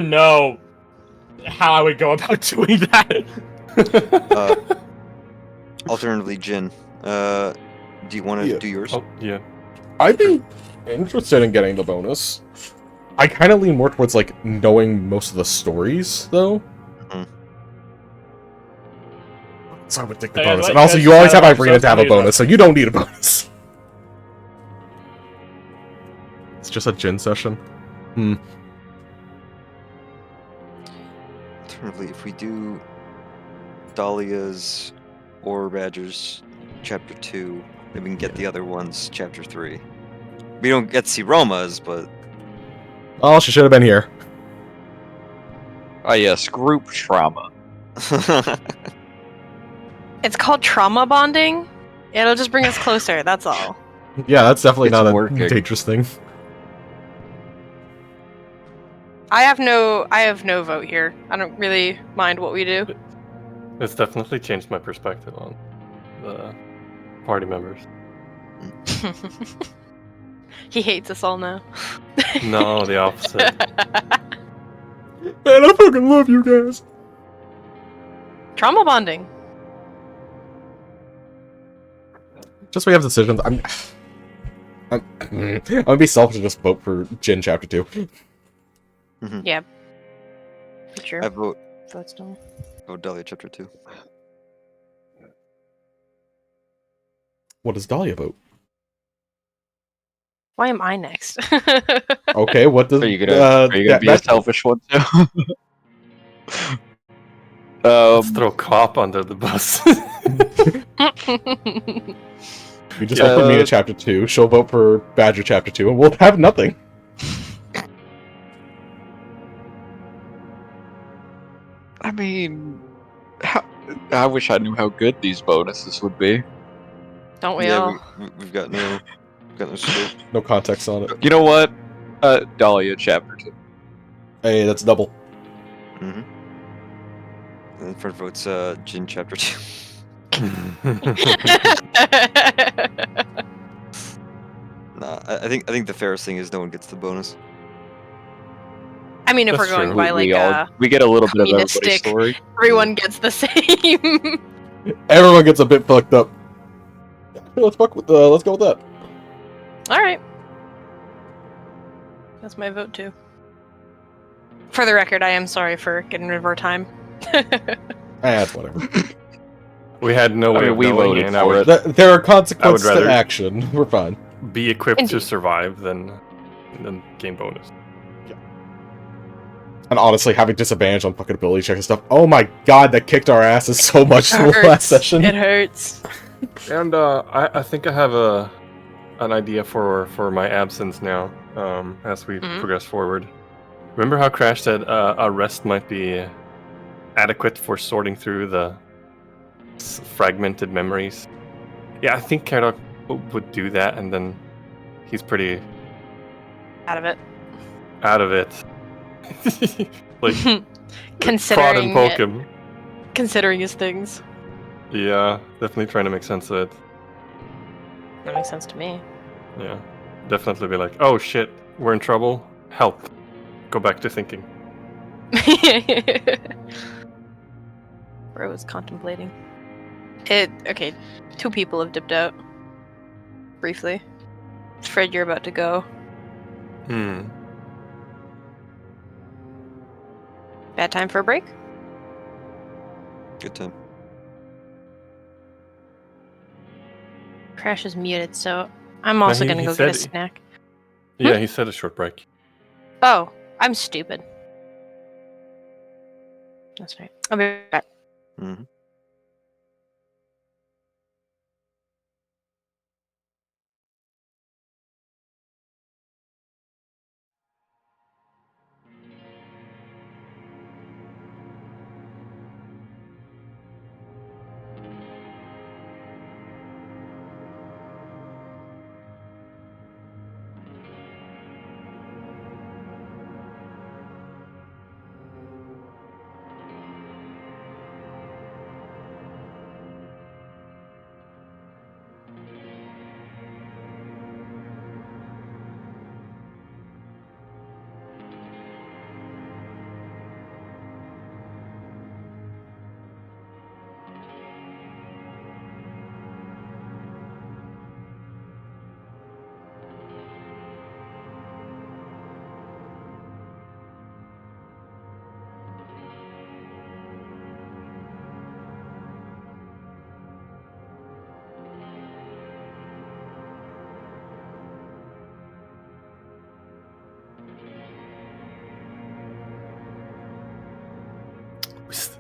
know how I would go about doing that. Alternatively, Jin, do you want to do yours? Oh, yeah. I'd be interested in getting the bonus. I kind of lean more towards, like, knowing most of the stories, though. Mhm. So I would take the Yeah, bonus. like, And also, that's you always have kind of Irina to have a something to bonus, so you don't need a bonus. It's just a Jin session. Alternatively, if we do Dahlia's or Badger's Chapter 2, then we can get the other ones Chapter 3. We don't get to see Roma's, but... Oh, she should have been here. Ah, yes, group trauma. It's called trauma bonding. It'll just bring us closer, that's all. Yeah, that's definitely It's not a working. dangerous thing. I have no vote here. I don't really mind what we do. It's definitely changed my perspective on the party members. He hates us all now. No, the opposite. Man, I fucking love you guys. Trauma bonding. Just so we have decisions, I'm gonna be selfish and just vote for Jin Chapter 2. Yeah. True. I vote Vote's done. Dahlia Chapter 2. What does Dahlia vote? Why am I next? Okay, what does... Are you gonna be a selfish one too? Let's throw Cop under the bus. You just vote for Mina Chapter 2, she'll vote for Badger Chapter 2, and we'll have nothing. I mean, I wish I knew how good these bonuses would be. Don't we all? We've got no scope. No context on it. You know what? Dahlia Chapter 2. Hey, that's double. And then for votes, Jin Chapter 2. Nah, I think the fairest thing is no one gets the bonus. I mean, if That's we're going true. by like we get a little bit of everybody's communistic- story. everyone gets the same. Everyone gets a bit fucked up. Let's go with that. All right. That's my vote too. For the record, I am sorry for getting rid of our time. That's whatever. We had no way of we knowing, voted and I for would it. There are consequences rather- to action. We're fine. be equipped to Indeed. survive than game bonus. And honestly, having disadvantage on fucking ability check and stuff. Oh my god, that kicked our asses so much in the last session. It hurts. And I think I have an idea for my absence now. As we progress forward. Remember how Crash said a rest might be adequate for sorting through the fragmented memories? Yeah, I think Kardok would do that, and then he's pretty Out of it. out of it. Like prod and Considering poke him. considering his things. Yeah, definitely trying to make sense of it. That makes sense to me. Yeah, definitely be like, oh shit, we're in trouble. Help. Go back to thinking. Bro was contemplating. Okay, 2 people have dipped out. Briefly. Fred, you're about to go. Bad time for a break? Good time. Crash is muted, so I'm also gonna go get a snack. Yeah, he said a short break. Oh, I'm stupid. That's right. I'll be right back. Mm-hmm.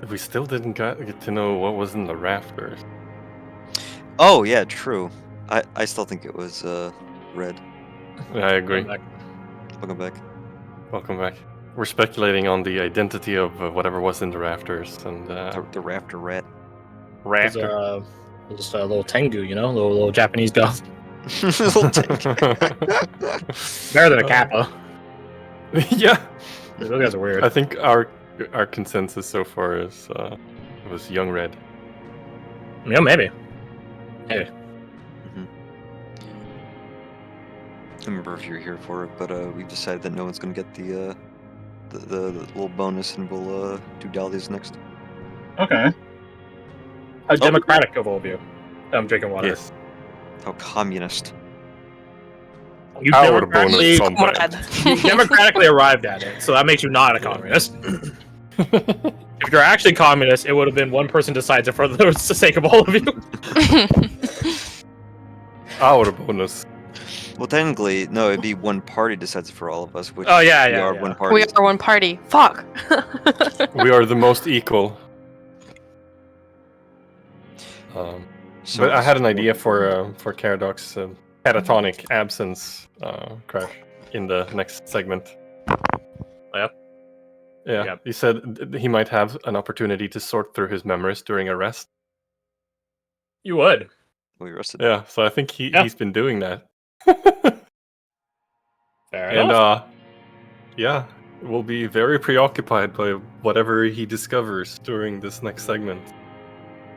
We still didn't get to know what was in the rafters. Oh yeah, true. I still think it was red. Yeah, I agree. Welcome back. Welcome back. We're speculating on the identity of whatever was in the rafters and The rafter rat. It's, rafter. just a little Tengu, you know, little Japanese girl. Little tank. Better than a Kappa. Yeah. Those guys are weird. I think our consensus so far is was young red. Yeah, maybe. I don't remember if you were here for it, but we've decided that no one's gonna get the little bonus, and we'll do Dahlia's next. Okay. How democratic of all of you. I'm drinking water. Yes. How communist. You I would have bonus democratically, something. you democratically arrived at it, so that makes you not a communist. If you're actually communist, it would have been one person decides it for the sake of all of you. I would have bonus. Well, technically, no, it'd be one party decides it for all of us, which Oh, yeah, we yeah, are yeah. one party. We are one party. Fuck. We are the most equal. So But I had an idea for Caradox catatonic absence crash in the next segment. Yeah? Yeah, Yeah. he said he might have an opportunity to sort through his memories during a rest. You would. We rested. Yeah, so I think he's been doing that. Fair And enough. yeah, we'll be very preoccupied by whatever he discovers during this next segment.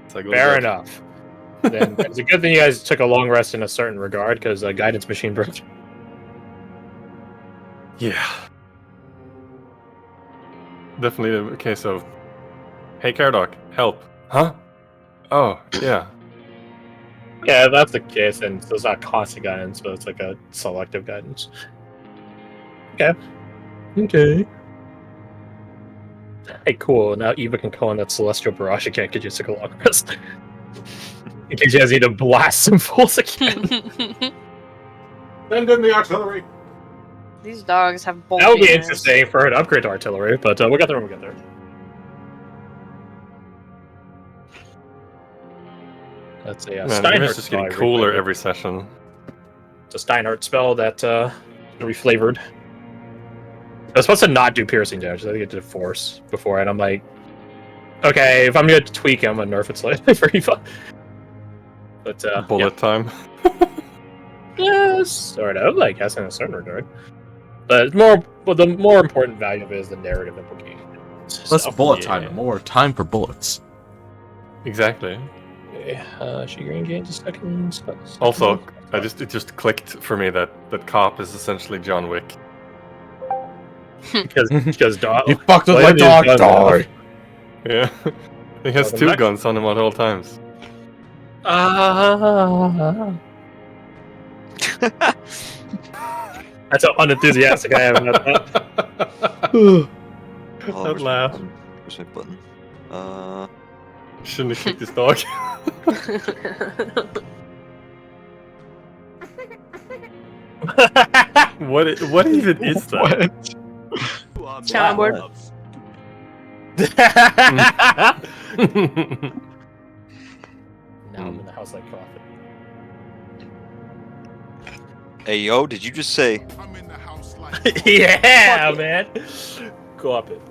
Fair enough. Then it's a good thing you guys took a long rest in a certain regard, because a guidance machine broke. Yeah. Definitely a case of, hey Caradoc, help. Huh? Oh, yeah. Yeah, if that's the case, then it's not constant guidance, but it's like a selective guidance. Okay. Okay. Hey, cool. Now Eva can call in that celestial barrage again because you took a long rest. In case you guys need to blast some fools again. Send in the artillery. These dogs have bolt. That would be beams. interesting for her to upgrade to artillery, but we'll get there when we get there. That's a Man, Steinhardt it's just getting spell I cooler reflavored. every session. It's a Steinhardt spell that reflavored. I was supposed to not do piercing damage. I think it did force before, and I'm like, okay, if I'm gonna tweak it, I'm gonna nerf it slightly for Eva. But Bullet time. yeah, sort of, like, has in a certain regard. But the more important value of it is the narrative implication. Less So, bullet yeah. time, more time for bullets. Exactly. She green gains a second. Also, it just clicked for me that Cop is essentially John Wick. because dog. You fucked with Well, my it is dog, done dog! Yeah. He has Welcome two back. guns on him at all times. That's how unenthusiastic I am about that. Oh, That where's my laugh. button? Where's my button? Shouldn't have kicked his dog. What even is that? What? Soundboard. Now I'm in the house like Crawford. Hey yo, did you just say? I'm in the house like Yeah, man. Go up it.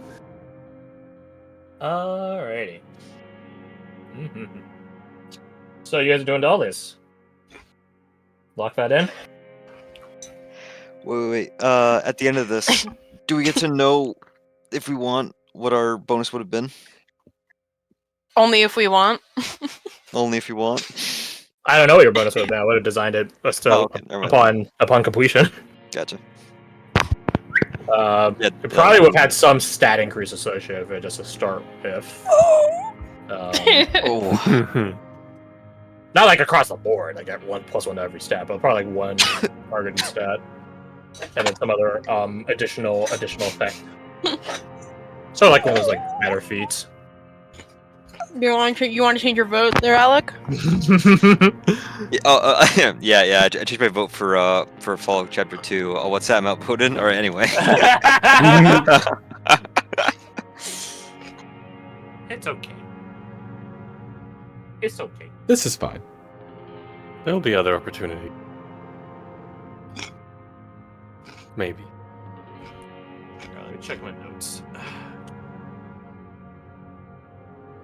Alrighty. So you guys are doing all this. Lock that in. Wait. At the end of this, do we get to know if we want what our bonus would have been? Only if we want. Only if you want. I don't know what your bonus would have been. I would have designed it Oh, okay, never mind. upon completion. Gotcha. Yeah, Yeah, it probably would have had some stat increase associated with it, just to start with. Oh, Not like across the board, like at 1+1 to every stat, but probably like one targeted stat, and then some other additional effect. So like one of those like matter feats. You want to change your vote there, Alec? yeah, yeah. I changed my vote for Fallout Chapter 2. What's that? I'm outvoted. All right. Anyway. It's okay. It's okay. This is fine. There'll be other opportunity. Maybe. Let me check my notes.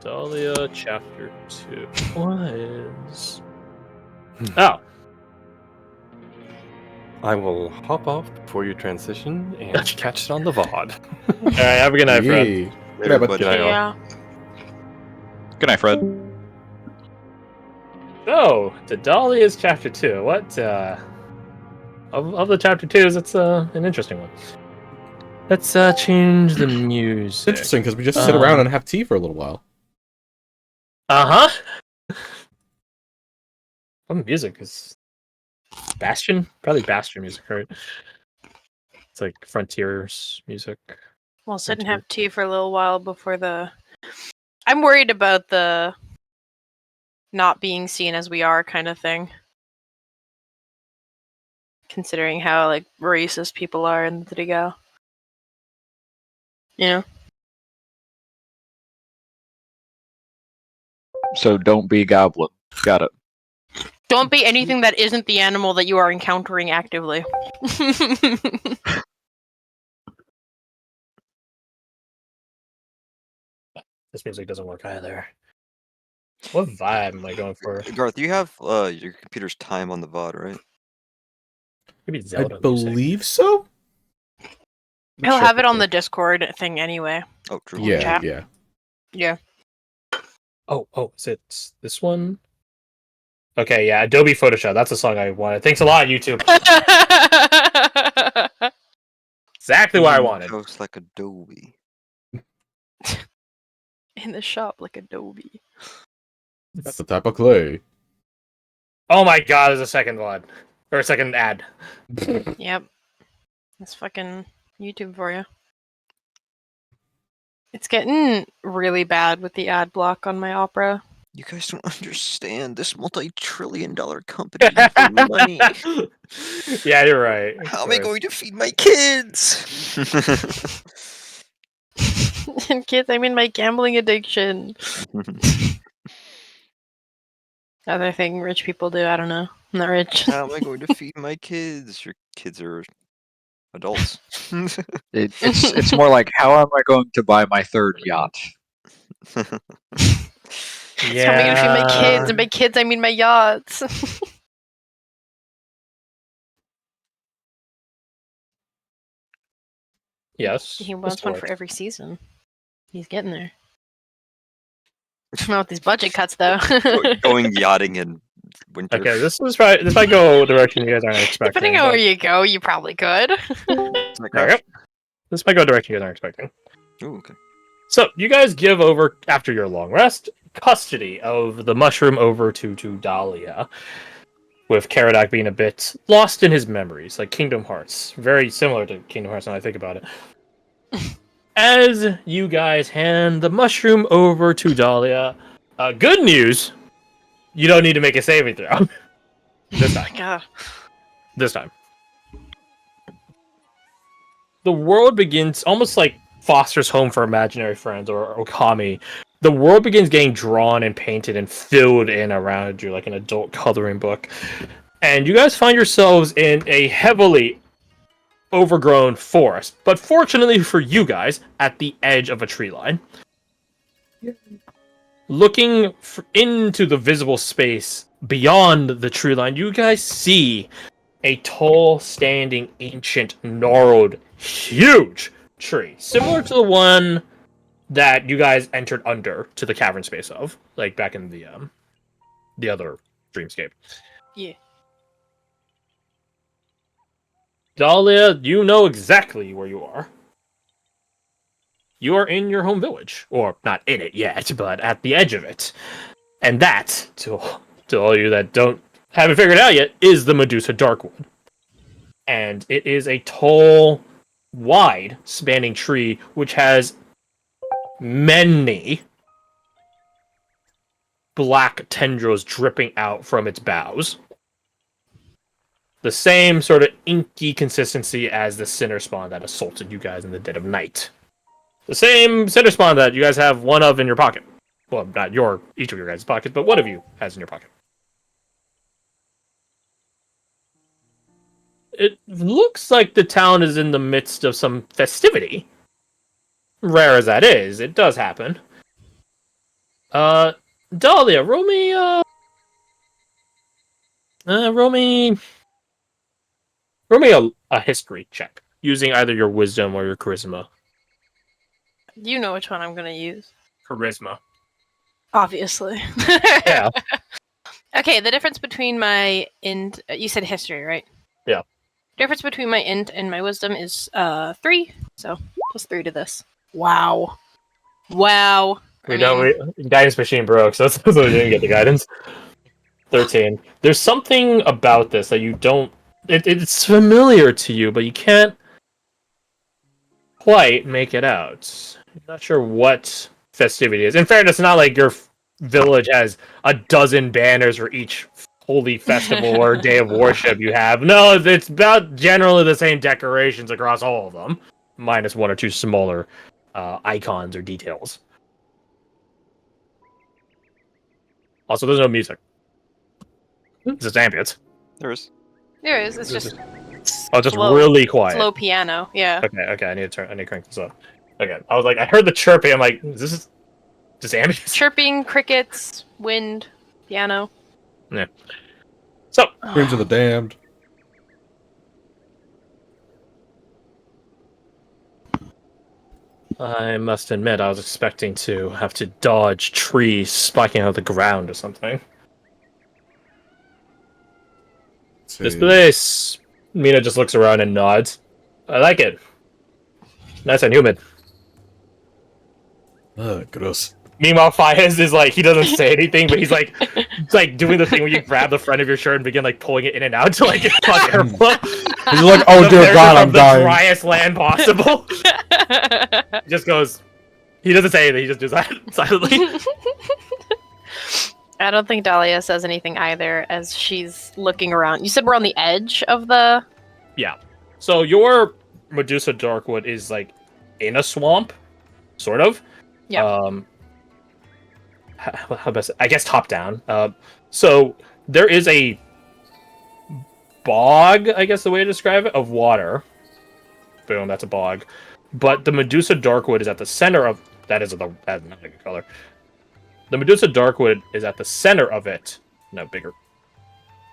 Dahlia chapter 2 was. Oh. I will hop off before you transition and catch it on the VOD. Alright, have a good night, Fred. Yay. Later, Good night, bud. buddy. Good night, all. Yeah. Good night, Fred. So, to Dahlia's chapter 2. What, of the chapter 2s, it's an interesting one. Let's change the music. It's interesting because we just sit around and have tea for a little while. Uh-huh. What music is Bastion? Probably Bastion music, right? It's like Frontiers music. We'll sit and have tea for a little while before the. I'm worried about the not being seen as we are kind of thing. Considering how like racist people are in the Digal. You know? So don't be goblin. Got it. Don't be anything that isn't the animal that you are encountering actively. This music doesn't work either. What vibe am I going for? Garth, you have your computer's time on the VOD, right? Maybe I Zelda music. believe so? He'll have it on the Discord thing anyway. Oh, true. Yeah, chat. yeah. Yeah. Oh, is it this one? Okay, yeah, Adobe Photoshop. That's the song I wanted. Thanks a lot, YouTube. Exactly what I wanted. Looks like Adobe. In the shop like Adobe. That's the type of clay. Oh my god, there's a second one. Or a second ad. Yep. That's fucking YouTube for you. It's getting really bad with the ad block on my Opera. You guys don't understand. This multi-trillion-dollar company needs money. Yeah, you're right. How am I going to feed my kids? And kids, I mean my gambling addiction. Other thing rich people do, I don't know. I'm not rich. How am I going to feed my kids? Your kids are adults. It's more like, how am I going to buy my third yacht? How am I gonna feed my kids? And by kids, I mean my yachts. Yes. He wants that's one correct. for every season. He's getting there. Not with these budget cuts, though. Going yachting in winter. Okay, this might go a direction you guys aren't expecting. Depending on where you go, you probably could. Is that There you correct? go. This might go a direction you guys aren't expecting. Ooh, okay. So, you guys give over, after your long rest, custody of the mushroom over to Dahlia, with Caradoc being a bit lost in his memories, like Kingdom Hearts. Very similar to Kingdom Hearts when I think about it. As you guys hand the mushroom over to Dahlia, good news, you don't need to make a saving throw. This time. God. This time. The world begins almost like Foster's Home for Imaginary Friends or Okami. The world begins getting drawn and painted and filled in around you like an adult coloring book. And you guys find yourselves in a heavily overgrown forest. But fortunately for you guys, at the edge of a tree line. Looking into the visible space beyond the tree line, you guys see a tall, standing, ancient, gnarled, huge tree. Similar to the one that you guys entered under to the cavern space of, like back in the other dreamscape. Yeah. Dahlia, you know exactly where you are. You are in your home village. Or, not in it yet, but at the edge of it. And that, to all you that haven't figured out yet, is the Medusa Darkwood. And it is a tall, wide, spanning tree, which has many black tendrils dripping out from its boughs. The same sort of inky consistency as the sinner spawn that assaulted you guys in the dead of night. The same cinder spawn that you guys have one of in your pocket. Well, not each of your guys' pockets, but one of you has in your pocket. It looks like the town is in the midst of some festivity. Rare as that is, it does happen. Dahlia, roll me a history check using either your wisdom or your charisma. You know which one I'm gonna use. Charisma. Obviously. Yeah. Okay, the difference between my int. You said history, right? Yeah. Difference between my int and my wisdom is 3. So +3 to this. Wow. Wow. Guidance machine broke, so that's why we didn't get the guidance. 13. There's something about this that you don't. It's familiar to you, but you can't quite make it out. I'm not sure what festivity is. In fairness, it's not like your village has a dozen banners for each holy festival or day of worship you have. No, it's about generally the same decorations across all of them, minus one or two smaller icons or details. Also, there's no music. It's just ambience. There is. There is. It's just. Just slow, really quiet. Slow piano. Yeah. Okay. I need to crank this up. Okay. I was like, I heard the chirping. I'm like, is this just ambience? Chirping, crickets, wind, piano. Yeah. So, Screams of the damned. I must admit, I was expecting to have to dodge trees spiking out of the ground or something. This place. Mina just looks around and nods. I like it. Nice and humid. Gross. Meanwhile, Faiz is like, he doesn't say anything, but he's like doing the thing where you grab the front of your shirt and begin like pulling it in and out to like get airflow. He's like, oh dear God, I'm dying. The driest land possible. He just goes. He doesn't say anything. He just does that silently. I don't think Dahlia says anything either as she's looking around. You said we're on the edge of the. Yeah. So your Medusa Darkwood is like in a swamp, sort of. Yeah. How best? I guess top down. So there is a bog, I guess the way to describe it, of water. Boom, that's a bog. But the Medusa Darkwood is at the center of that's not a good color. The Medusa Darkwood is at the center of it. No, bigger.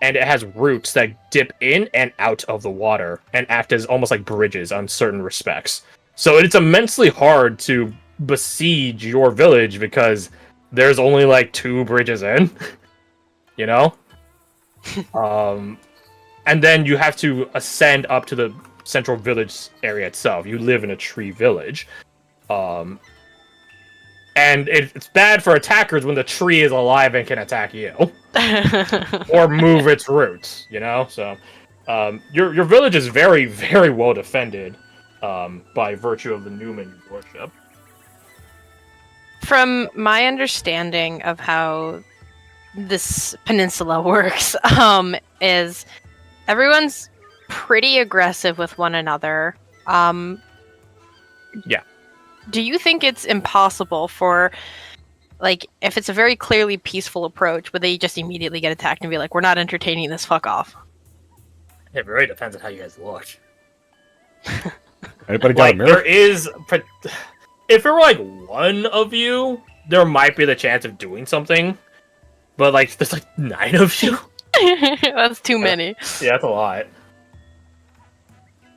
And it has roots that dip in and out of the water and act as almost like bridges on certain respects. So it's immensely hard to besiege your village because there's only like 2 bridges in. You know? And then you have to ascend up to the central village area itself. You live in a tree village. And it's bad for attackers when the tree is alive and can attack you. Or move its roots, you know? So, your village is very, very well defended by virtue of the Newman you worship. From my understanding of how this peninsula works, is everyone's pretty aggressive with one another. Yeah. Do you think it's impossible for, like, if it's a very clearly peaceful approach, would they just immediately get attacked and be like, we're not entertaining this, fuck off? It really depends on how you guys look. Anybody got a mirror? There is... If it were, like, one of you, there might be the chance of doing something. But, like, there's, like, 9 of you? That's too many. Yeah, that's a lot.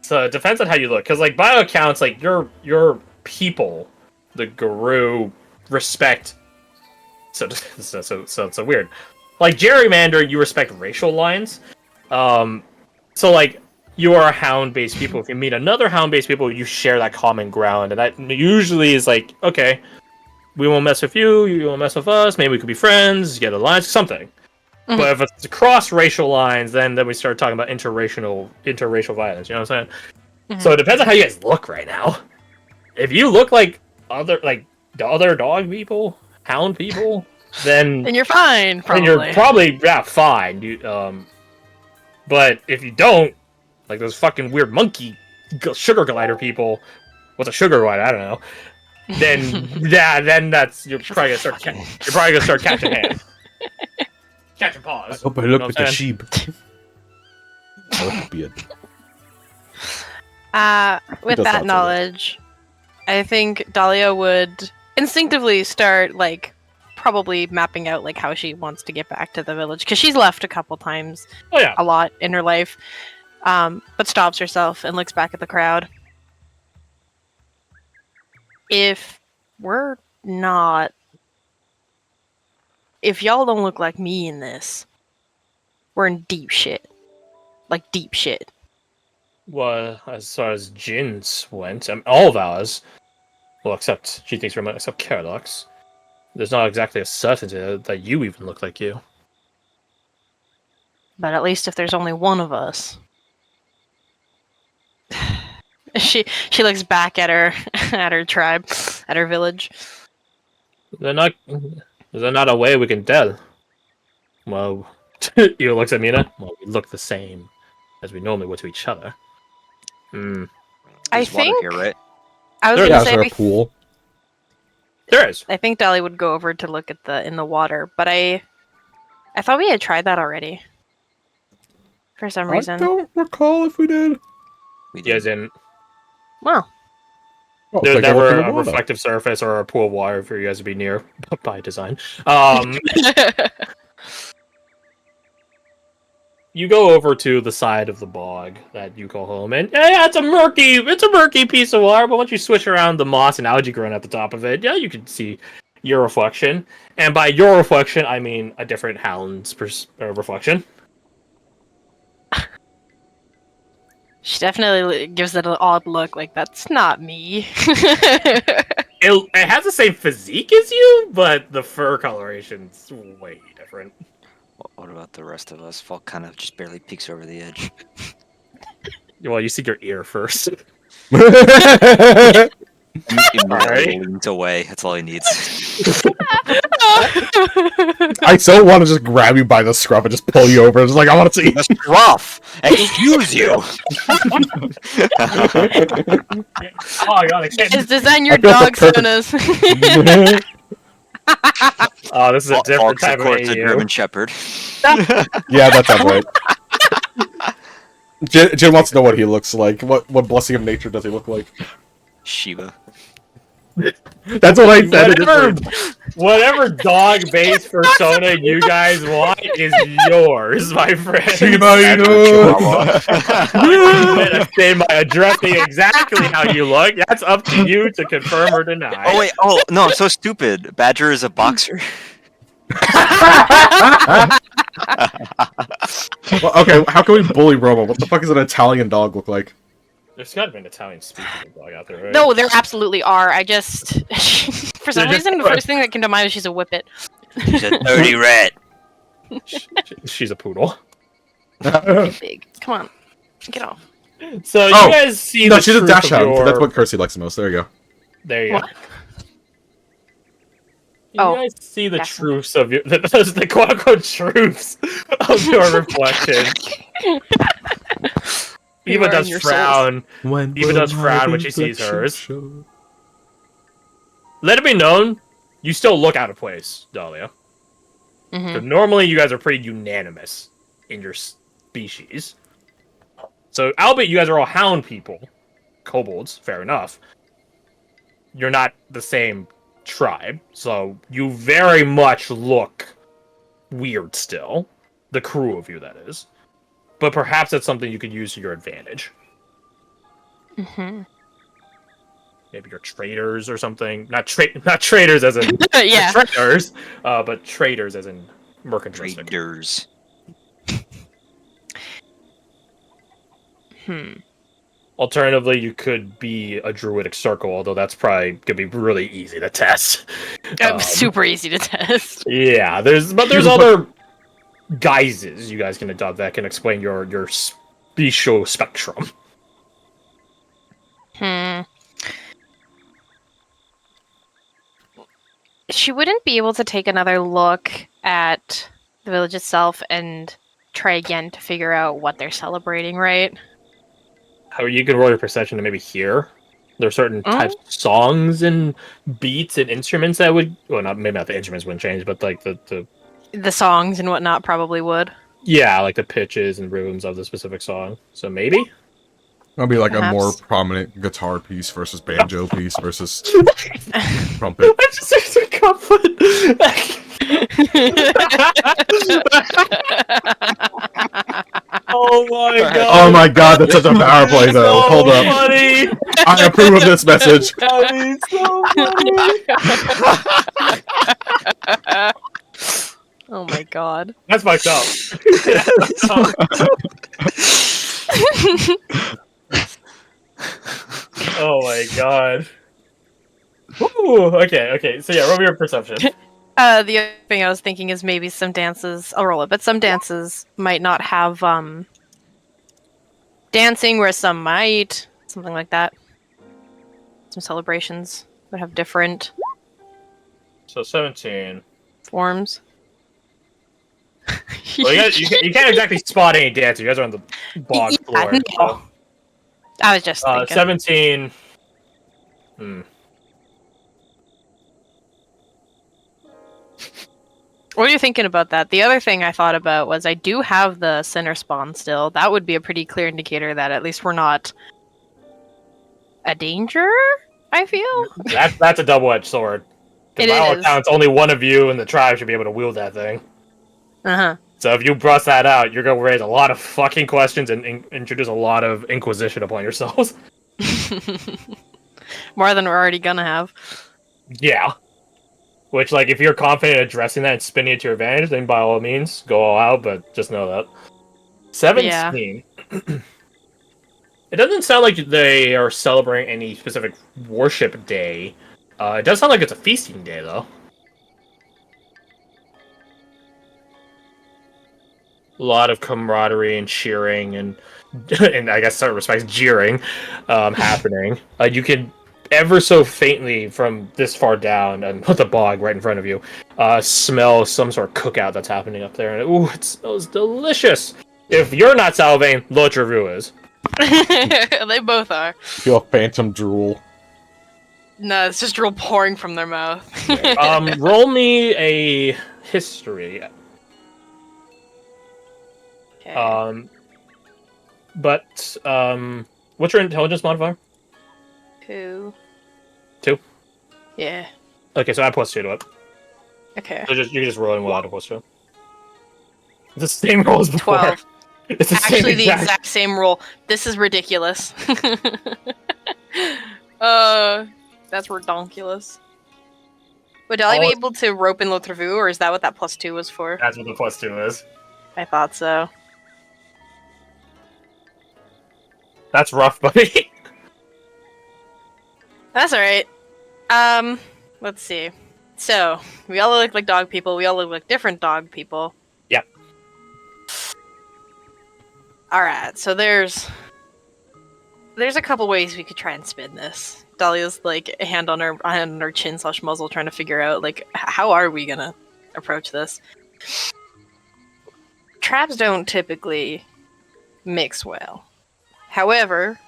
So it depends on how you look. Because, like, by accounts, like, your people, the Guru, respect... So weird. Like, gerrymandering, you respect racial lines. So, like, you are a hound-based people. If you meet another hound-based people, you share that common ground. And that usually is like, okay, we won't mess with you, you won't mess with us, maybe we could be friends, get alliance, something. Mm-hmm. But if it's across racial lines, then we start talking about interracial violence, you know what I'm saying? Mm-hmm. So it depends on how you guys look right now. If you look like the other dog people, hound people, then you're fine, probably. Then you're probably, fine. You, but if you don't, like those fucking weird monkey sugar glider people. What's a sugar glider? I don't know. then that's you're probably gonna start catching hands. Catching paws. I hope I You look know like what a I'm sheep. That would be it. With does not that say that. knowledge, I think Dahlia would instinctively start like probably mapping out like how she wants to get back to the village because she's left a couple times, Oh yeah. a lot in her life, but stops herself and looks back at the crowd. If we're not, if y'all don't look like me in this, we're in deep shit. Like deep shit. Well, as far as Jin's went, all of ours, well, except she thinks we're except Carolux, there's not exactly a certainty that you even look like you. But at least if there's only one of us. She looks back at her at her tribe, at her village. Is there not a way we can tell? Well, you looks at Mina. Well, we look the same as we normally would to each other. Hmm. I There's water think here, right? I was There- gonna Yeah, is say there a pool? There is. I think Dolly would go over to look at in the water, but I thought we had tried that already. For some I reason. don't recall if we did. We You guys did. didn't. Well, Oh, There's it's like I never look in a the water. reflective surface or a pool of water for you guys to be near by design. You go over to the side of the bog that you call home, and yeah, it's a murky piece of water. But once you switch around the moss and algae growing at the top of it, yeah, you can see your reflection. And by your reflection, I mean a different hound's reflection. she definitely gives it an odd look, like that's not me. It has the same physique as you, but the fur coloration's way different. What about the rest of us? Falk kind of just barely peeks over the edge. Well, you see your ear first. Immediately leans away. That's all he needs. I so want to just grab you by the scruff and just pull you over. It's like I want to see. That's rough. Excuse you. Oh god, I can't. Is design your I feel dog the sonas? Oh, this is a different Falk's, of type of course, a AU. German Shepherd. Yeah, that sounds right. Jin wants to know what he looks like. What blessing of nature does he look like? Shiva. That's what I said. It is Whatever dog-based persona you guys want is yours, my friend. Shiba Chihuahua. By addressing exactly how you look, that's up to you to confirm or deny. Oh wait. Oh no, I'm so stupid. Badger is a boxer. Well, okay, how can we bully Roma? What the fuck does an Italian dog look like? There's got to be an Italian-speaking dog out there, right? No, there absolutely are. I just for some They're just- reason the first thing that came to mind is she's a whippet. He's a dirty rat. She's a poodle. Big. Come on. Get off. So you Oh, guys see No, the she's a truth dash of hound. your... That's what Kersey likes the most. There you go. There you What? go. You Oh, guys see the that's- truths of your the quote unquote truths of your reflection. You Eva are does in your frown. When Eva does frown when she sees hers. Let it be known, you still look out of place, Dahlia. Mhm. Because normally you guys are pretty unanimous in your species. So, albeit you guys are all hound people, kobolds, fair enough. You're not the same tribe, so you very much look weird still. The crew of you, that is. But perhaps that's something you could use to your advantage. Mhm. Maybe you're traders or something. Not traders as in Yeah. traders, but traders as in mercantilistic. Traders. Alternatively, you could be a druidic circle, although that's probably gonna be really easy to test. Super easy to test. Yeah, there's other guises you guys can adopt that can explain your special spectrum. She wouldn't be able to take another look at the village itself and try again to figure out what they're celebrating, right? How you can roll your perception to maybe hear There are certain types of songs and beats and instruments that would, well, not maybe not the instruments wouldn't change, but like The songs and whatnot probably would. yeah, like the pitches and rhythms of the specific song. So maybe It'll be like a Perhaps. more prominent guitar piece versus banjo piece versus trumpet. I just heard a couplet. Oh my god! Oh my god, that's such a power play though. So Hold up. funny. I approve of this message. That is so funny. Oh my god. That's fucked up. Oh my god. Ooh, okay. So yeah, roll your perception. The other thing I was thinking is maybe some dances, I'll roll it, but some dances might not have dancing, whereas some might. Something like that. Some celebrations would have different So 17. forms. Well, you can't exactly spot any dancers. You guys are on the bog floor. no. So. I was just thinking. 17. What are you thinking about that? The other thing I thought about was I do have the center spawn still. That would be a pretty clear indicator that at least we're not a danger, I feel. That's a double-edged sword. It By all is. accounts, only one of you in the tribe should be able to wield that thing. Uh-huh. So if you bust that out, you're gonna raise a lot of fucking questions and introduce a lot of inquisition upon yourselves. More than we're already gonna have. Yeah. Which, like, if you're confident addressing that and spinning it to your advantage, then by all means, go all out, but just know that. 17. It doesn't sound like they are celebrating any specific worship day. It does sound like it's a feasting day, though. A lot of camaraderie and cheering and, and I guess in certain respects, jeering happening. You can ever so faintly from this far down and with the bog right in front of you, smell some sort of cookout that's happening up there. And ooh, it smells delicious. If you're not salivating, L'autre Revue is. They both are. Feel phantom drool. No, it's just drool pouring from their mouth. Roll me a history. Okay. What's your intelligence modifier? 2. 2? Yeah. Okay, so add +2 to it. Okay. So you're just rolling without a +2. It's the same roll as before. 12. It's the Actually, same the exact same roll. This is ridiculous. That's redonkulous. Would I be able to rope in L'autre Revue, or is that what that +2 was for? That's what the +2 is. I thought so. That's rough, buddy. That's alright. Let's see. So, we all look like dog people, we all look like different dog people. Yep. Alright, so there's a couple ways we could try and spin this. Dahlia's like a hand on her chin / muzzle trying to figure out like how are we gonna approach this. Traps don't typically mix well. However,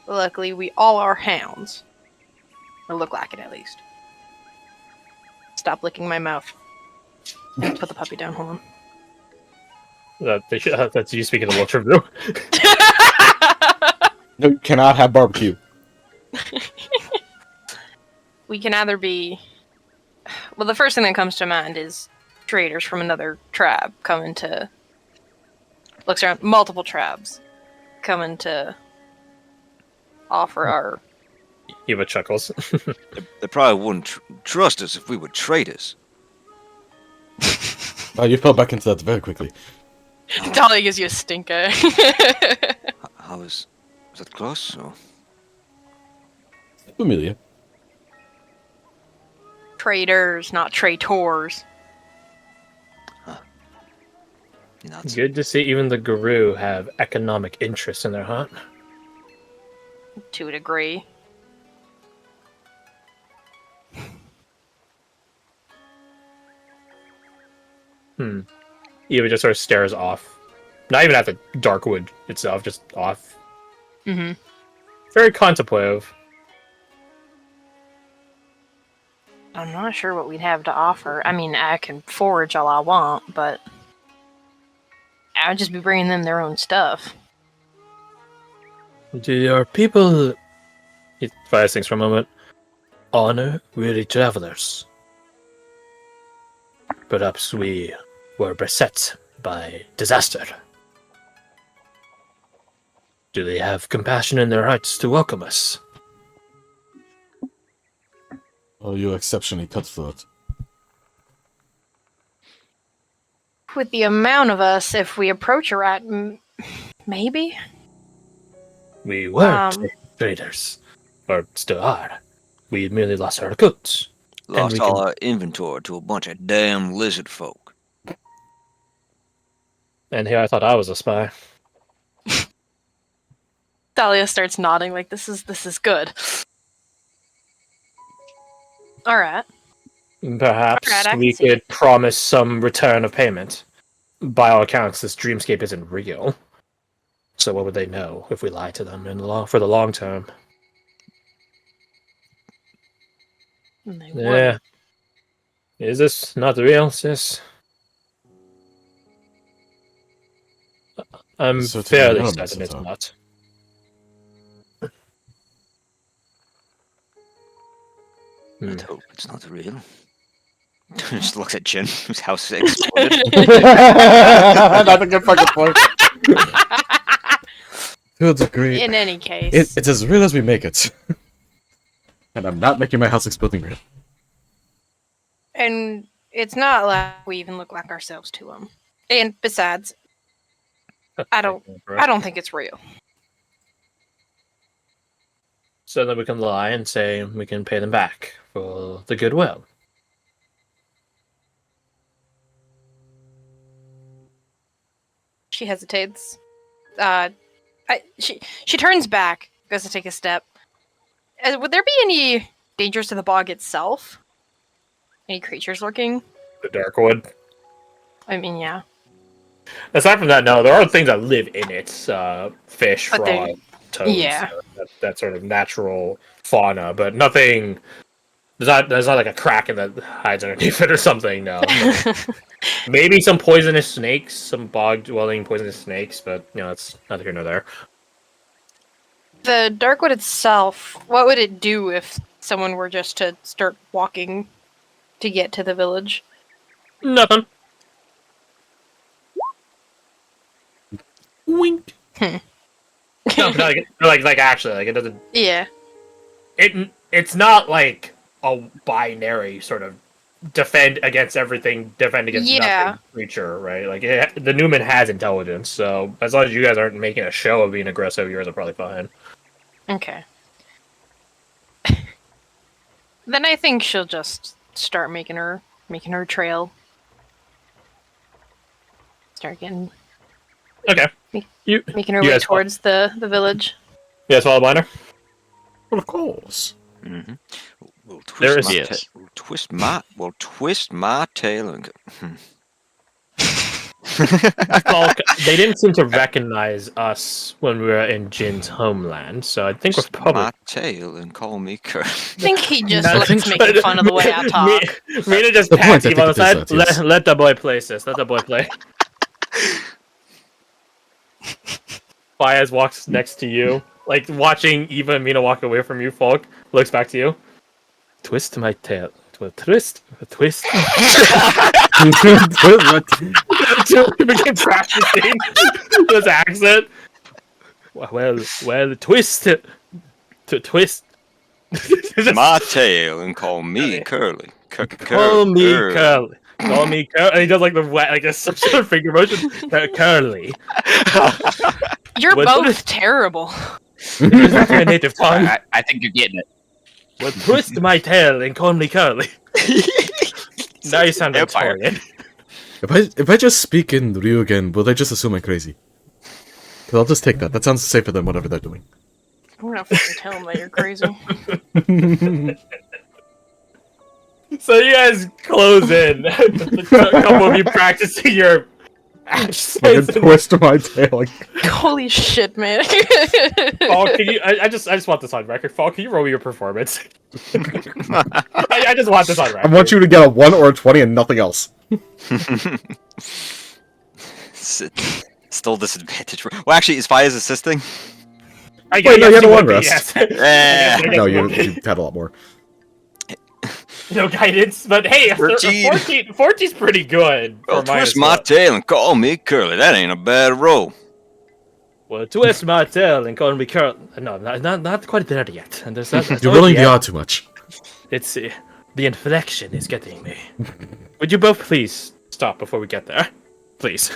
luckily we all are hounds. Or look like it at least. Stop licking my mouth. Put the puppy down, hold on. That's you speaking of L'autre Revue. No, you cannot have barbecue. We can either be... Well, the first thing that comes to mind is traders from another tribe coming to... Looks around, multiple tribes coming to offer our... Eva chuckles. They probably wouldn't trust us if we were traitors. You fell back into that very quickly. Dahlia gives you a stink eye. How is that close? Or? Familiar. Traders, not traitors. You're not so- Good to see even the Guru have economic interests in their hunt. To a degree. Eva just sort of stares off. Not even at the dark wood itself, just off. Mm-hmm. Very contemplative. I'm not sure what we'd have to offer. I mean, I can forage all I want, but I'd just be bringing them their own stuff. Do your people, he fires things for a moment, honor weary travelers? Perhaps we were beset by disaster. Do they have compassion in their hearts to welcome us? Oh, you exceptionally cutthroat. With the amount of us, if we approach a rat, maybe? We were traders, or still are. We merely lost our goods. Lost all our inventory to a bunch of damn lizard folk. And here I thought I was a spy. Dahlia starts nodding like this is good. Alright. Perhaps we could promise some return of payment. By all accounts, this dreamscape isn't real. So what would they know if we lie to them for the long term? Yeah. Is this not real, sis? I'm fairly certain it's not. Let's hope it's not real. Just looks at Jin, whose house is exploded. That's a good fucking point. Dude, agree. In any case. It's as real as we make it. And I'm not making my house exploding real. And it's not like we even look like ourselves to them. And besides, I don't think it's real. So then we can lie and say we can pay them back for the goodwill. She hesitates. She turns back, goes to take a step. Would there be any dangers to the bog itself? Any creatures lurking? The Darkwood. I mean, yeah. Aside from that, no, there are things that live in it. Fish, But frog, toads. yeah. That sort of natural fauna, but nothing. There's not like a kraken that hides underneath it or something. No. Maybe some poisonous snakes, some bog-dwelling poisonous snakes, but it's neither here nor there. The Darkwood itself, what would it do if someone were just to start walking to get to the village? Nothing. Wink. No, like actually, it doesn't. Yeah. It's not like a binary sort of defend against everything, defend against nothing creature, right? Like the Newman has intelligence, so as long as you guys aren't making a show of being aggressive, yours are probably fine. Okay. Then I think she'll just start making her trail. Start getting. Okay. Making her way towards the village. You guys follow Miner? Well, of course. Mm-hmm. We'll twist my tail and they didn't seem to recognize us when we were in Jin's homeland, so I think we're probably my tail and call me Kurt. I think he just likes making fun of the way I talk. Mina just pats him on the side. Let the boy play, sis. Let the boy play. Fayez walks next to you, like watching Eva and Mina walk away from you, Falk. Looks back to you. Twist my tail. Twist. Twist. You begin practicing this accent. Well, twist. To twist. My tail and call me Curly. Call me Curly. Call me Curly. And he does like the wet, like a some sort of finger motion. Curly. You're both terrible. Is that your native tongue? I think you're getting it. Well, twist my tail and call me Curly. Now you sound Victorian. If I just speak in Ryu again, will they just assume I'm crazy? Because I'll just take that. That sounds safer than whatever they're doing. I'm gonna fucking tell them that you're crazy. So you guys close in. A couple of you practicing your Ash Fucking says, twist my tail. Like, Holy shit, man. Fall, can you? I just want this on record. Fall, can you roll your performance? I just want this on record. I want you to get a 1 or a 20 and nothing else. Still disadvantage. Well, actually, is Faya's assisting? I Wait, no, you had a would long be, rest. yes. No, you had a lot more. No guidance, but hey, 13. 14's pretty good. Well, for minus twist my one. tail and call me Curly. That ain't a bad roll. Well, twist my tail and call me Curl. No, not quite there yet. And there's that. You're rolling the odd too much. It's the inflection is getting me. Would you both please stop before we get there, please?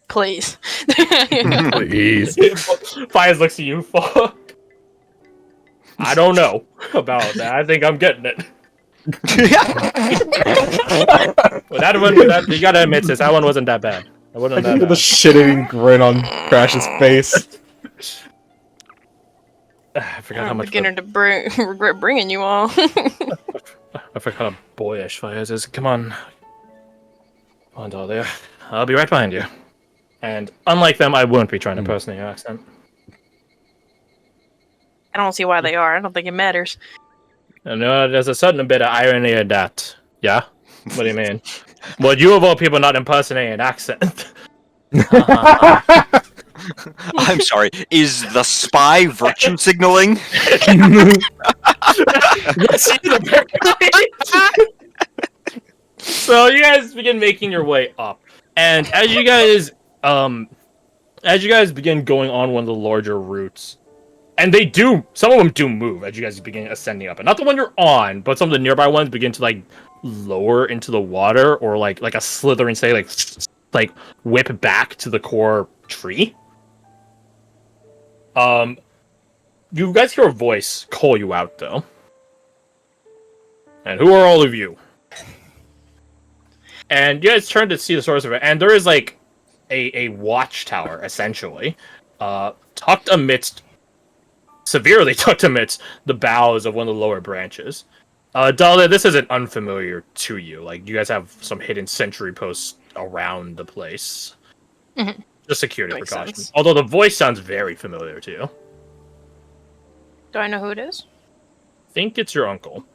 Please. Please. Fias looks at you. I don't know about that. I think I'm getting it. Well, that one, you gotta admit this. That one wasn't that bad. That wasn't I that can hear bad. the shit-eating grin on Crash's face. I forgot how I'm much. beginning to regret bringing you all. I forgot how boyish Fias is. Come on, Dahlia. I'll be right behind you. And unlike them, I won't be trying to impersonate your accent. I don't see why they are. I don't think it matters. No, there's a certain bit of irony in that. Yeah? What do you mean? Well, you of all people not impersonating an accent. I'm sorry. Is the spy virtue signaling? So you guys begin making your way up, and as you guys begin going on one of the larger routes, and some of them do move as you guys begin ascending up, and not the one you're on, but some of the nearby ones begin to like lower into the water, or like a slithering, say like whip back to the core tree. You guys hear a voice call you out though, and who are all of you? And you guys turn to see the source of it, and there is like a watchtower essentially, severely tucked amidst the boughs of one of the lower branches. Dahlia, this isn't unfamiliar to you. Like, you guys have some hidden sentry posts around the place. Mhm. Just security Makes precautions. sense. Although the voice sounds very familiar to you. Do I know who it is? Think it's your uncle.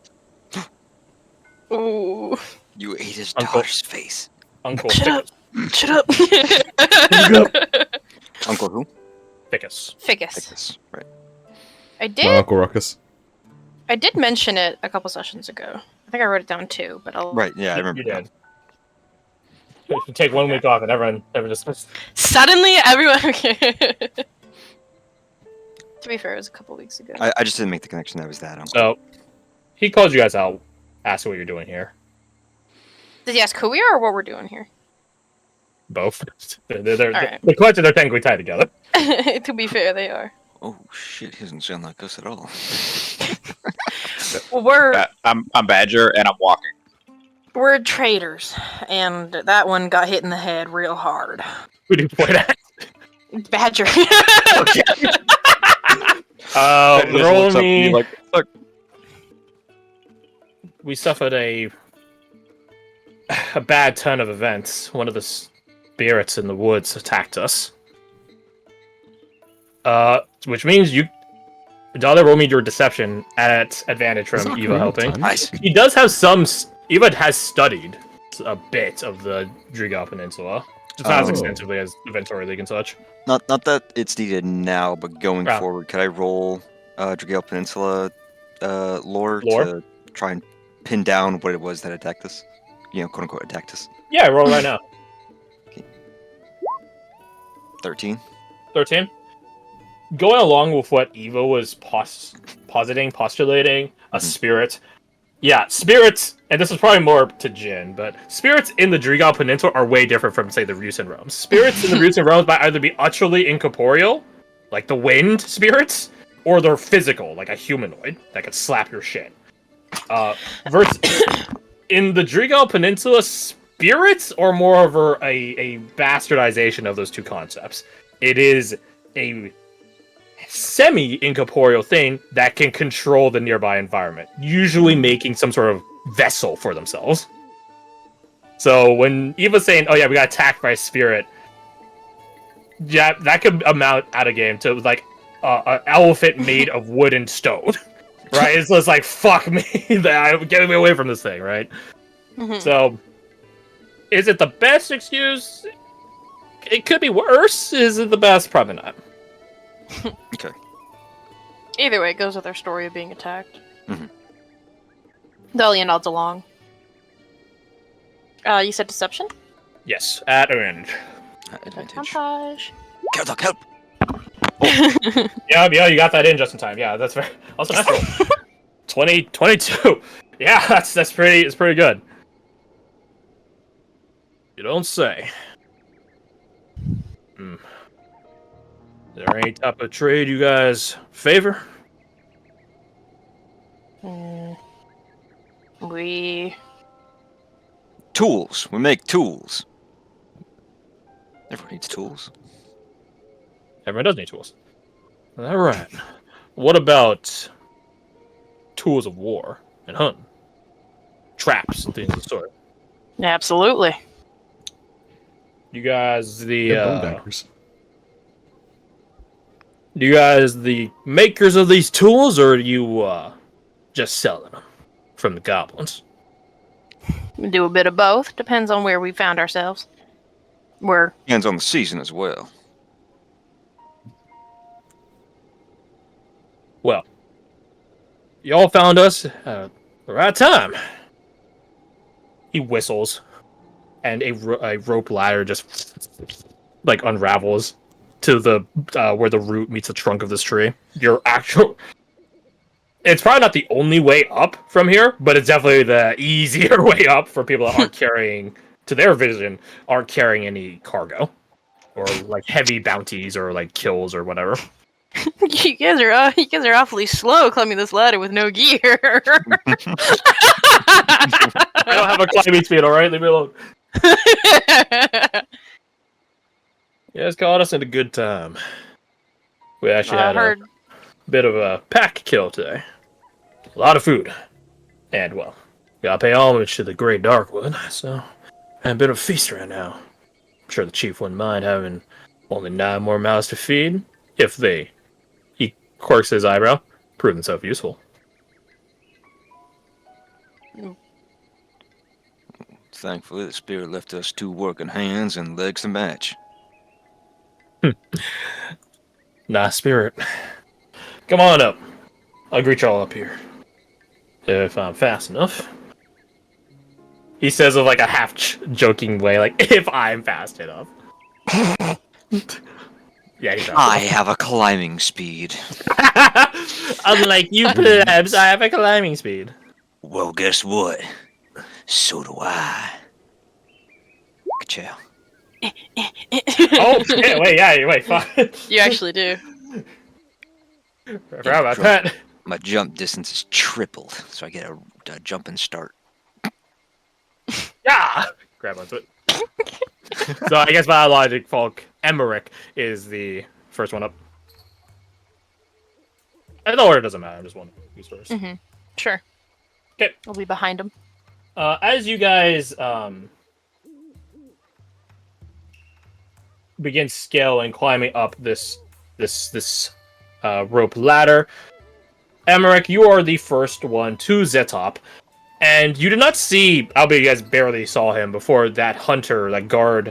Ooh. You ate his Uncle. daughter's face. Uncle Shut up. Ficus. Shut up. Uncle who? Ficus. Ficus. Ficus. Right. I My did. Uncle Ruckus. I did mention it a couple sessions ago. I think I wrote it down too, but I'll. Right. Yeah, I remember. You did. You take 1 week off and everyone just... Suddenly, everyone. To be fair, it was a couple weeks ago. I just didn't make the connection that was that uncle. So, he calls you guys out, asking what you're doing here. Did he ask who we are or what we're doing here? Both. Alright. The questions are technically tied together. To be fair, they are. Oh shit, he doesn't sound like us at all. Well, we're I'm Badger, and I'm walking. we're traders, and that one got hit in the head real hard. Who do you point at? Badger. Badger just Roll looks up at me. you like, look, We suffered a bad turn of events. One of the spirits in the woods attacked us. Which means you... Dahlia, roll me your deception at advantage from It's not Eva real helping. time. Nice. He does have some... Eva has studied a bit of the Drigal Peninsula. Just not as Oh. extensively as the Ventura League and such. Not that it's needed now, but going Yeah. forward, could I roll Dragale Peninsula lore Lore? to try and pin down what it was that attacked us? You know, quote unquote attacked us. Yeah, roll right now. 13. 13. Going along with what Eva was postulating, a spirit. Yeah, spirits, and this is probably more to Jin, but spirits in the Drigal Peninsula are way different from, say, the Rusin realms. Spirits in the Rusin realms might either be utterly incorporeal, like the wind spirits, or they're physical, like a humanoid that could slap your shit. In the Drigal Peninsula, spirits are more of a bastardization of those two concepts. It is a semi-incorporeal thing that can control the nearby environment, usually making some sort of vessel for themselves. So when Eva's saying, "Oh yeah, we got attacked by a spirit," yeah, that could amount out of game to like an elephant made of wood and stone, right? It's just like fuck me, get me away from this thing, right? So, is it the best excuse? It could be worse. Is it the best? Probably not. Okay. Either way, it goes with our story of being attacked. Mhm. Dahlia nods along. You said deception? Yes, at advantage. Advantage. Advantage. Garth, help! Yeah, you got that in just in time. Yeah, that's very also natural. 22. Yeah, that's pretty good. You don't say. Is there any type of trade you guys favor? We Tools. We make tools. Everyone needs tools. Everyone does need tools. All right. What about tools of war and hunting? Traps and things of the sort. absolutely. You guys Bone daggers. you guys the makers of these tools, or are you just selling them from the goblins? We do a bit of both. Depends on where we found ourselves. We're Depends on the season as well. Well, y'all found us at the right time. He whistles, and a rope ladder just like unravels to the where the root meets the trunk of this tree. It's probably not the only way up from here, but it's definitely the easier way up for people that aren't carrying, to their vision, aren't carrying any cargo or like heavy bounties or like kills or whatever. you guys are awfully slow climbing this ladder with no gear. I don't have a climbing speed, alright? Leave me alone. You guys caught us at a good time. We actually had a bit of a pack kill today. A lot of food. And, well, gotta pay homage to the Great Darkwood, so a bit of a feast right now. I'm sure the chief wouldn't mind having only 9 more mouths to feed, if they, he quirks his eyebrow, prove themselves useful. Thankfully, the spirit left us 2 working hands and legs to match. Nice spirit. Come on up. I'll greet y'all up here. If I'm fast enough. He says of like a half joking way, like, if I'm fast enough. Yeah, he's I have a climbing speed. Unlike you plebs, I have a climbing speed. Well, guess what? So do I. Ka-chow. Oh, shit, wait, fuck. You actually do. I forgot about that. My jump distance is tripled, so I get a jumping start. Yeah! Grab onto it. So I guess by logic, Falk, Emmerich is the first one up. And the order doesn't matter, I'm just one who's first. Mm-hmm. Sure. Okay. I'll be behind him. As you guys begin scaling, climbing up this rope ladder, Emmerich, you are the first one to Zetop, and you did not see, albeit you guys barely saw him before, that hunter, that guard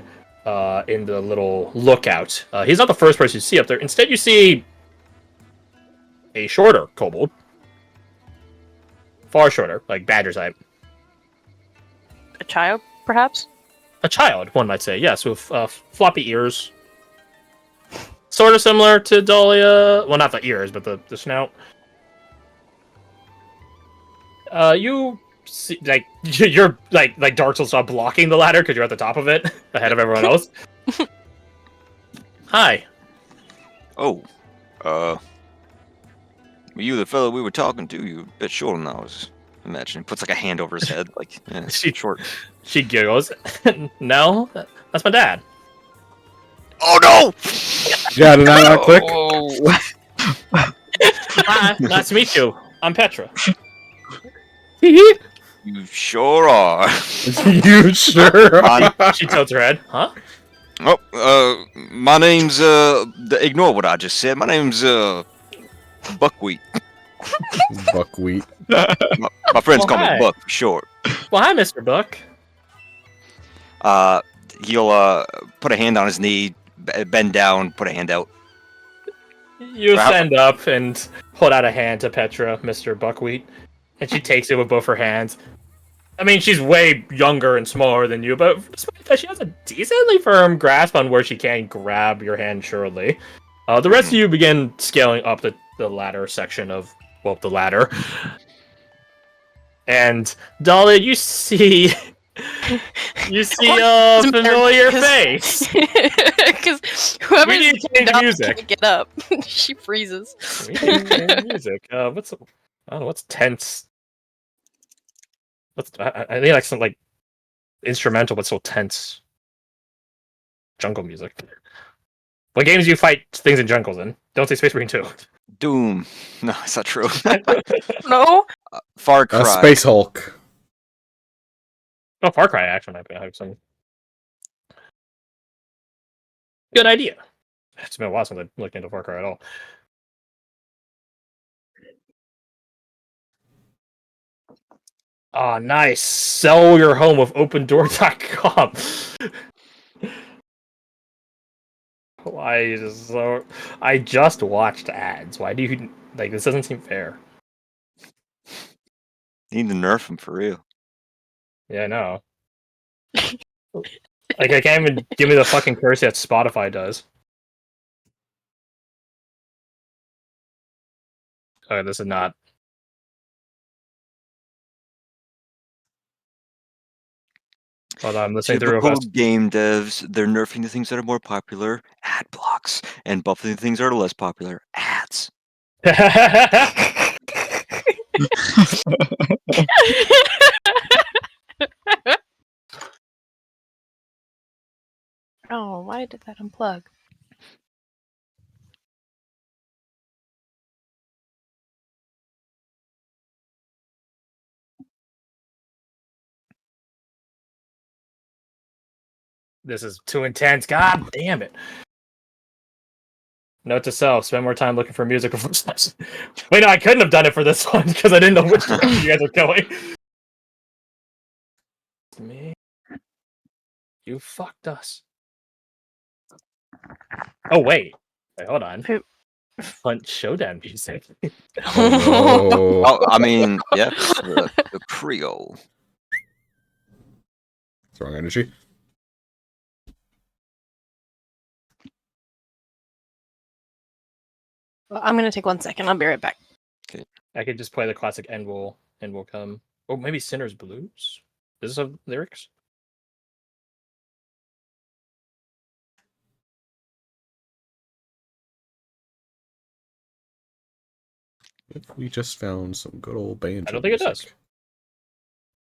in the little lookout. He's not the first person you see up there. Instead, you see a shorter kobold. Far shorter, like badger type. A child, perhaps? A child, one might say, yes, with floppy ears. Sort of similar to Dahlia. Well, not the ears, but the snout. You see, like, you're like Dark Souls stop blocking the ladder because you're at the top of it, ahead of everyone else. Hi. Oh, were you the fellow we were talking to? You're a bit shorter than I was imagining. Puts like a hand over his head, like, yeah, short. She giggles. No, that's my dad. Oh no! Yeah, did that not click? Oh. Hi, nice to meet you. I'm Petra. You sure are. You sure? Mine- She tilts her head. Huh? Oh, my name's ignore what I just said. My name's Buckwheat. Buckwheat. My friends Well, call me hi. Buck for short. Well, hi, Mr. Buck. He'll put a hand on his knee, bend down, put a hand out. You Wow. stand up and hold out a hand to Petra, Mr. Buckwheat, and she takes it with both her hands. I mean, she's way younger and smaller than you, but despite that, she has a decently firm grasp on where she can grab your hand, surely. The rest of you begin scaling up the ladder section of, well, the ladder. And, Dolly, you see a familiar face. Because whoever's We need to change down music. can't get up. She freezes. We need to change music. I don't know, what's tense? I think like some like instrumental but so tense jungle music. What games do you fight things in jungles in? Don't say Space Marine 2. Doom. No, it's not true. No? Far Cry. Space Hulk. Oh, Far Cry actually might have some good idea. It's been a while since I looked into Far Cry at all. Ah, nice. Sell your home with opendoor.com. I just watched ads. Why do you like this? Doesn't seem fair. Need to nerf him for real. Yeah, I know. Like, I can't even give me the fucking curse that Spotify does. Okay, this is not. Hold on, I'm listening through real Typical fast. game devs, they're nerfing the things that are more popular, ad blocks, and buffing the things that are less popular, ads. Oh, why did that unplug? This is too intense. God damn it. Note to self: spend more time looking for music before steps. Wait, no, I couldn't have done it for this one because I didn't know which direction you guys were going. Me, you fucked us. Oh wait, hold on. Who- Hunt showdown music. Oh, Oh, I mean, yeah, the Creole. it's wrong energy. Well, I'm gonna take 1 second. I'll be right back. I could just play the classic "And Will Come." Oh, maybe "Sinner's Blues." Does this have lyrics? We just found some good old banjo I don't think it music. does.